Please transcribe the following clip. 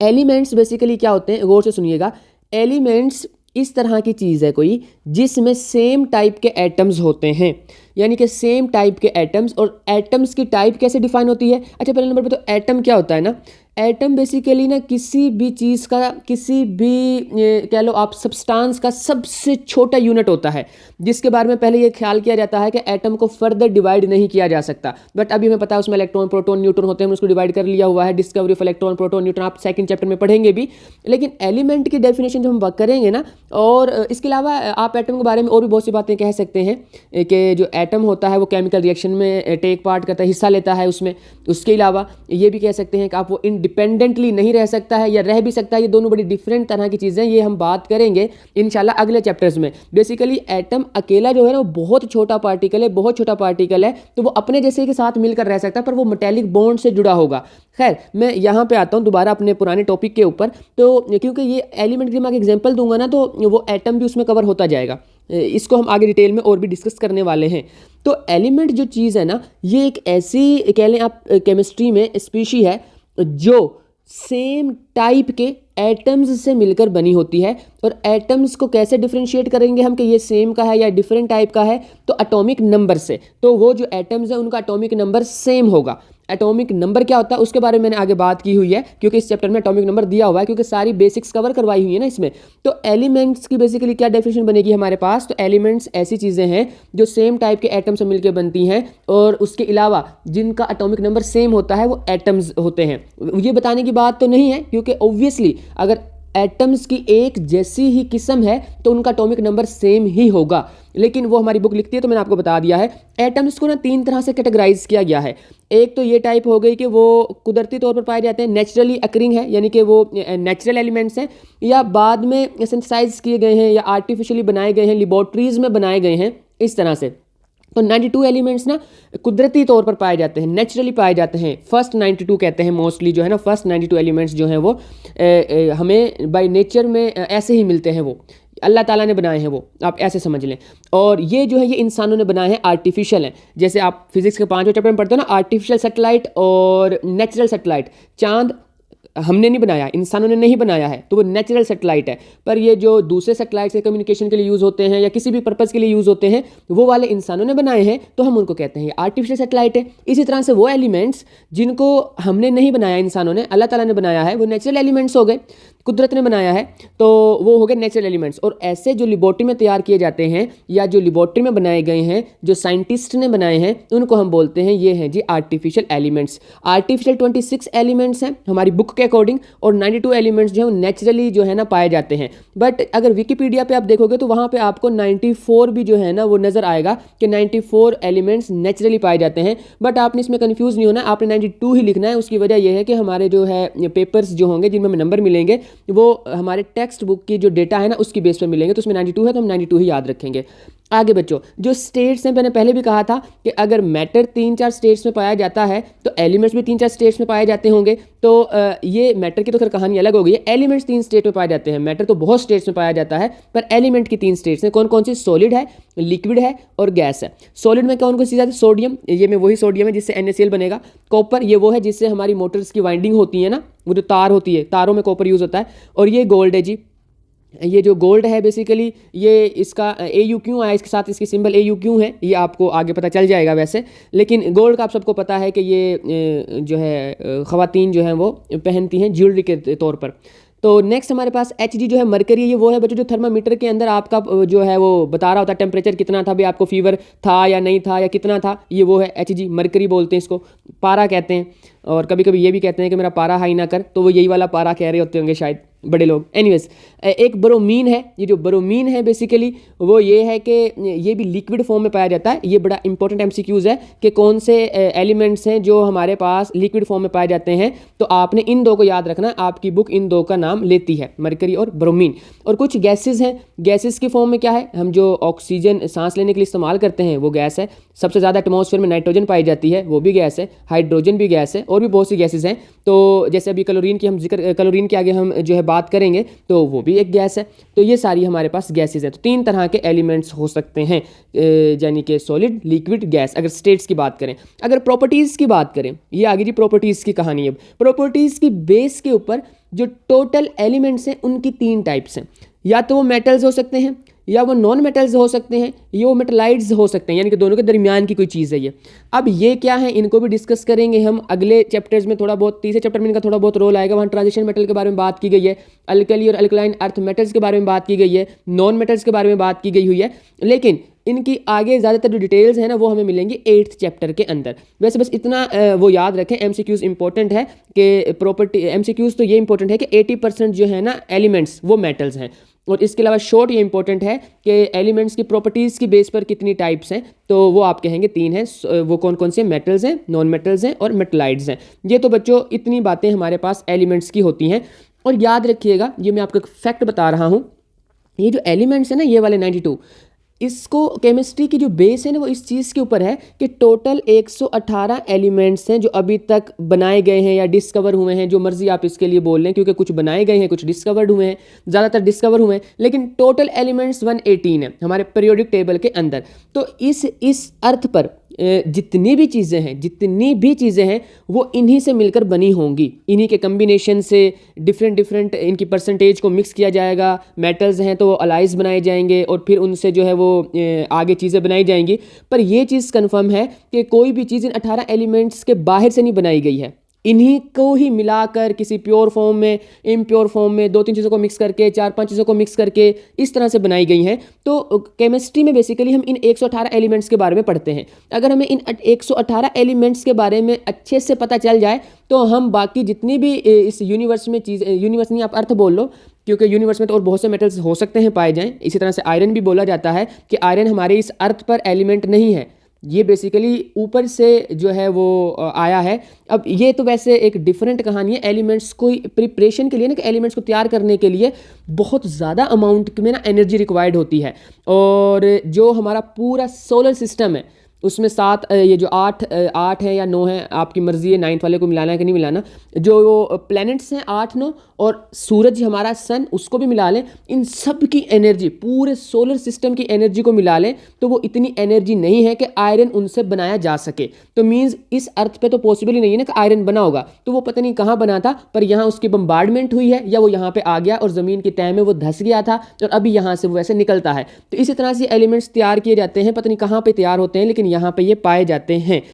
Elements basically क्या होते हैं, गौर से सुनिएगा। एलिमेंट्स इस तरह की चीज़ है कोई जिसमें सेम टाइप के एटम्स होते हैं, यानी कि सेम टाइप के एटम्स। और एटम्स की टाइप कैसे डिफाइन होती है? अच्छा, पहले नंबर पे तो एटम क्या होता है ना, एटम बेसिकली ना किसी भी चीज़ का, किसी भी कह लो आप सब्सटेंस का सबसे छोटा यूनिट होता है, जिसके बारे में पहले ये ख्याल किया जाता है कि एटम को फर्दर डिवाइड नहीं किया जा सकता। बट अभी हमें पता है उसमें इलेक्ट्रॉन, प्रोटॉन, न्यूट्रॉन होते हैं, हमने उसको डिवाइड कर लिया हुआ है। Discovery of electron, proton, neutron आप सेकंड चैप्टर में पढ़ेंगे भी। लेकिन एलिमेंट की डेफिनेशन जब हम करेंगे ना, और इसके अलावा आप एटम के बारे में और भी बहुत सी बातें कह सकते हैं कि जो एटम होता है वो केमिकल रिएक्शन में टेक पार्ट करता है, हिस्सा लेता है उसमें। उसके अलावा ये भी कह सकते हैं कि आप वो इंडिपेंडेंटली नहीं रह सकता है या रह भी सकता है। ये दोनों बड़ी डिफरेंट तरह की चीज़ें, ये हम बात करेंगे इंशाल्लाह अगले चैप्टर्स में। बेसिकली एटम अकेला जो है ना वो बहुत छोटा पार्टिकल है, बहुत छोटा पार्टिकल है, तो वो अपने जैसे के साथ मिलकर रह सकता है, पर वो मेटेलिक बॉन्ड से जुड़ा होगा। खैर, मैं यहाँ पे आता हूँ दोबारा अपने पुराने टॉपिक के ऊपर। तो क्योंकि ये एलिमेंट की मैं एग्जाम्पल दूंगा ना, तो वो एटम भी उसमें कवर होता जाएगा। इसको हम आगे डिटेल में और भी डिस्कस करने वाले हैं। तो एलिमेंट जो चीज़ है ना, ये एक ऐसी कह लें आप केमिस्ट्री में स्पीशी है जो सेम टाइप के एटम्स से मिलकर बनी होती है। और एटम्स को कैसे डिफरेंशिएट करेंगे हम कि ये सेम का है या डिफरेंट टाइप का है? तो एटॉमिक नंबर से। तो वो जो एटम्स है उनका एटॉमिक नंबर सेम होगा। एटॉमिक नंबर क्या होता है उसके बारे में मैंने आगे बात की हुई है, क्योंकि इस चैप्टर में एटॉमिक नंबर दिया हुआ है, क्योंकि सारी बेसिक्स कवर करवाई हुई है ना इसमें। तो एलिमेंट्स की बेसिकली क्या डेफिनेशन बनेगी हमारे पास? तो एलिमेंट्स ऐसी चीज़ें हैं जो सेम टाइप के एटम से मिलकर बनती हैं, और उसके अलावा जिनका एटॉमिक नंबर सेम होता है वो एटम्स होते हैं। ये बताने की बात तो नहीं है, क्योंकि ऑब्वियसली अगर एटम्स की एक जैसी ही किस्म है तो उनका एटॉमिक नंबर सेम ही होगा। लेकिन वो हमारी बुक लिखती है, तो मैंने आपको बता दिया है। एटम्स को ना 3 तरह से कैटेगराइज किया गया है। एक तो ये टाइप हो गई कि वो कुदरती तौर पर पाए जाते हैं, नेचुरली अकरिंग है, यानी कि वो नेचुरल एलिमेंट्स हैं, या बाद में सिंथेसाइज किए गए हैं या आर्टिफिशियली बनाए गए हैं, लेबोरेटरीज में बनाए गए हैं, इस तरह से। तो 92 एलिमेंट्स ना कुदरती तौर पर पाए जाते हैं, नेचुरली पाए जाते हैं। फर्स्ट 92 कहते हैं मोस्टली जो है ना, फर्स्ट 92 एलिमेंट्स जो हैं वो हमें बाय नेचर में ऐसे ही मिलते हैं, वो अल्लाह ताला ने बनाए हैं, वो आप ऐसे समझ लें। और ये जो है ये इंसानों ने बनाए हैं, आर्टिफिशियल हैं। जैसे आप फिजिक्स के 5वें चैप्टर में पढ़ते हो ना, आर्टिफिशियल सैटेलाइट और नेचुरल सैटेलाइट। चांद हमने नहीं बनाया, इंसानों ने नहीं बनाया है, तो वो नेचुरल सैटेलाइट है। पर ये जो दूसरे सैटेलाइट से कम्युनिकेशन के लिए यूज़ होते हैं या किसी भी पर्पज़ के लिए यूज़ होते हैं, वो वाले इंसानों ने बनाए हैं, तो हम उनको कहते हैं ये आर्टिफिशियल सैटेलाइट है। इसी तरह से वो एलिमेंट्स जिनको हमने नहीं बनाया, इंसानों ने, अल्लाह ताला ने बनाया है, वो नेचुरल एलिमेंट्स हो गए, कुदरत ने बनाया है, तो वो हो गए नेचुरल एलिमेंट्स। और ऐसे जो लेबोरेटरी में तैयार किए जाते हैं या जो लेबोरेटरी में बनाए गए हैं, जो साइंटिस्ट ने बनाए हैं, उनको हम बोलते हैं ये हैं जी आर्टिफिशियल एलिमेंट्स। आर्टिफिशियल 26 एलिमेंट्स हैं हमारी बुक के अकॉर्डिंग, और 92 एलिमेंट्स जो हैं नेचुरली जो है ना पाए जाते हैं। बट अगर विकीपीडिया पे आप देखोगे तो वहाँ पे आपको 94 भी जो है ना वो नज़र आएगा कि 94 एलिमेंट्स नेचुरली पाए जाते हैं। बट आपने इसमें कन्फ्यूज़ नहीं होना, आपने 92 ही लिखना है। उसकी वजह यह है कि हमारे जो है पेपर्स जो होंगे जिनमें हमें नंबर मिलेंगे वो हमारे टेक्स्ट बुक की जो डेटा है ना उसकी बेस पे मिलेंगे, तो उसमें 92 है तो हम 92 ही याद रखेंगे। आगे बच्चों, जो स्टेट्स हैं, मैंने पहले भी कहा था कि अगर मैटर 3-4 स्टेट्स में पाया जाता है तो एलिमेंट्स भी 3-4 स्टेट्स में पाए जाते होंगे। तो ये मैटर की तो खैर कहानी अलग हो गई है। एलिमेंट्स 3 स्टेट में पाए जाते हैं, मैटर तो बहुत स्टेट्स में पाया जाता है, पर एलिमेंट की 3 स्टेट्स हैं। कौन कौन सी? सॉलिड है, लिक्विड है और गैस है। सॉलिड में कौन कौन सी चीज़? सोडियम, ये में वही सोडियम है जिससे NaCl बनेगा। कॉपर, ये वो है जिससे हमारी मोटर्स की वाइंडिंग होती है ना, वो जो तार होती है, तारों में कॉपर यूज़ होता है। और ये गोल्ड है जी, ये जो गोल्ड है बेसिकली ये इसका AU क्यों आया, इसके साथ इसकी सिंबल AU क्यों है, ये आपको आगे पता चल जाएगा वैसे। लेकिन गोल्ड का आप सबको पता है कि ये जो है ख़वातीन जो हैं वो पहनती हैं ज्वेलरी के तौर पर। तो नेक्स्ट हमारे पास Hg जो है मरकरी, ये वो है बच्चों जो थर्मामीटर के अंदर आपका जो है वो बता रहा होता है टेम्परेचर कितना था, भी आपको फीवर था या नहीं था या कितना था, ये वो है Hg, मरकरी बोलते हैं इसको। पारा कहते हैं, और कभी कभी ये भी कहते हैं कि मेरा पारा हाई ना कर, तो वो यही वाला पारा कह रहे होते होंगे शायद बड़े लोग। एनीवेज, एक ब्रोमीन है। ये जो ब्रोमीन है बेसिकली वो ये है कि ये भी लिक्विड फॉर्म में पाया जाता है। ये बड़ा इंपॉर्टेंट MCQs है कि कौन से एलिमेंट्स हैं जो हमारे पास लिक्विड फॉर्म में पाए जाते हैं। तो आपने इन दो को याद रखना है, आपकी बुक इन दो का नाम लेती है, मरकरी और ब्रोमीन। और कुछ गैसेज हैं, गैसेज की फॉर्म में क्या है, हम जो ऑक्सीजन सांस लेने के लिए इस्तेमाल करते हैं वो गैस है। सबसे ज़्यादा एटमॉस्फेयर में नाइट्रोजन पाई जाती है, वो भी गैस है। हाइड्रोजन भी गैस है, और भी बहुत सी गैसेज हैं। तो जैसे अभी क्लोरीन की हम जिक्र, क्लोरीन के आगे हम जो है बात करेंगे, तो वो भी एक गैस है। तो ये सारी हमारे पास गैसेज हैं। तो 3 तरह के एलिमेंट्स हो सकते हैं, यानी कि सॉलिड, लिक्विड, गैस, अगर स्टेट्स की बात करें। अगर प्रॉपर्टीज़ की बात करें, ये आगे जी प्रॉपर्टीज़ की कहानी है। प्रॉपर्टीज़ की बेस के ऊपर जो टोटल एलिमेंट्स हैं उनकी 3 टाइप्स हैं, या तो वो मेटल्स हो सकते हैं, या वो नॉन मेटल्स हो सकते हैं, या वो मेटलाइड्स हो सकते हैं, यानी कि दोनों के दरमियान की कोई चीज़ है ये। अब ये क्या है, इनको भी डिस्कस करेंगे हम अगले चैप्टर्स में, थोड़ा बहुत तीसरे चैप्टर में इनका थोड़ा बहुत रोल आएगा। वहाँ ट्रांजिशन मेटल के बारे में बात की गई है, अल्कली और अल्कलाइन अर्थ मेटल्स के बारे में बात की गई है, नॉन मेटल्स के बारे में बात की गई हुई है, लेकिन इनकी आगे ज़्यादातर जो डिटेल्स हैं ना वो हमें मिलेंगी 8th चैप्टर के अंदर। वैसे बस इतना वो याद रखें, एमसीक्यूज़ इंपॉर्टेंट है कि प्रॉपर्टी, एमसीक्यूज़ तो ये इंपॉर्टेंट है कि 80% जो है ना एलिमेंट्स वो मेटल्स हैं, और इसके अलावा शॉर्ट ये इंपॉर्टेंट है कि एलिमेंट्स की प्रॉपर्टीज़ की बेस पर कितनी टाइप्स हैं, तो वो आप कहेंगे 3 हैं। वो कौन कौन से मेटल्स हैं, नॉन मेटल्स हैं और मेटलाइड्स हैं। ये तो बच्चों इतनी बातें हमारे पास एलिमेंट्स की होती हैं। और याद रखिएगा, ये मैं आपको एक फैक्ट बता रहा हूँ, ये जो एलिमेंट्स हैं ना, ये वाले 92, इसको केमिस्ट्री की जो बेस है ना वो इस चीज़ के ऊपर है कि टोटल 118 एलिमेंट्स हैं जो अभी तक बनाए गए हैं या डिस्कवर हुए हैं, जो मर्जी आप इसके लिए बोल लें, क्योंकि कुछ बनाए गए हैं, कुछ डिस्कवर्ड हुए हैं, ज़्यादातर डिस्कवर हुए हैं, लेकिन टोटल एलिमेंट्स 118 है हमारे पीरियोडिक टेबल के अंदर। तो इस अर्थ पर जितनी भी चीज़ें हैं वो इन्हीं से मिलकर बनी होंगी, इन्हीं के कम्बिनेशन से डिफरेंट इनकी परसेंटेज को मिक्स किया जाएगा। मेटल्स हैं तो वो अलाइज बनाए जाएंगे और फिर उनसे जो है वो आगे चीज़ें बनाई जाएंगी। पर ये चीज़ कन्फर्म है कि कोई भी चीज़ इन 18 एलिमेंट्स के बाहर से नहीं बनाई गई है, इन्हीं को ही मिलाकर किसी प्योर फॉर्म में, इम्प्योर फॉर्म में, 2-3 चीज़ों को मिक्स करके, 4-5 चीज़ों को मिक्स करके इस तरह से बनाई गई हैं। तो केमिस्ट्री में बेसिकली हम इन 118 एलिमेंट्स के बारे में पढ़ते हैं। अगर हमें इन 118 एलिमेंट्स के बारे में अच्छे से पता चल जाए तो हम बाकी जितनी भी इस यूनिवर्स में चीज़, यूनिवर्स नहीं आप अर्थ बोल लो, क्योंकि यूनिवर्स में तो और बहुत से मेटल्स हो सकते हैं पाए जाएं। इसी तरह से आयरन भी बोला जाता है कि आयरन हमारे इस अर्थ पर एलिमेंट नहीं है, ये बेसिकली ऊपर से जो है वो आया है। अब ये तो वैसे एक डिफरेंट कहानी है। एलिमेंट्स को प्रिपरेशन के लिए ना, कि एलिमेंट्स को तैयार करने के लिए बहुत ज़्यादा अमाउंट में ना एनर्जी रिक्वायर्ड होती है। और जो हमारा पूरा सोलर सिस्टम है उसमें 7, ये जो 8 है या 9 है, आपकी मर्ज़ी है 9th वाले को मिलाना है कि नहीं मिलाना, जो प्लैनेट्स हैं 8-9 और सूरज हमारा सन, उसको भी मिला लें, इन सब की एनर्जी, पूरे सोलर सिस्टम की एनर्जी को मिला लें तो वो इतनी एनर्जी नहीं है कि आयरन उनसे बनाया जा सके। तो मीन्स इस अर्थ पे तो पॉसिबल ही नहीं है ना कि आयरन बना होगा, तो वो पता नहीं कहाँ बना था, पर यहाँ उसकी बम्बार्डमेंट हुई है या वो यहाँ पे आ गया और ज़मीन की तह में वो धंस गया था और अभी यहाँ से वो वैसे निकलता है। तो इसी तरह से एलिमेंट्स तैयार किए जाते हैं, पता नहीं कहाँ पर तैयार होते हैं, लेकिन यहाँ पे ये पाए जाते हैं।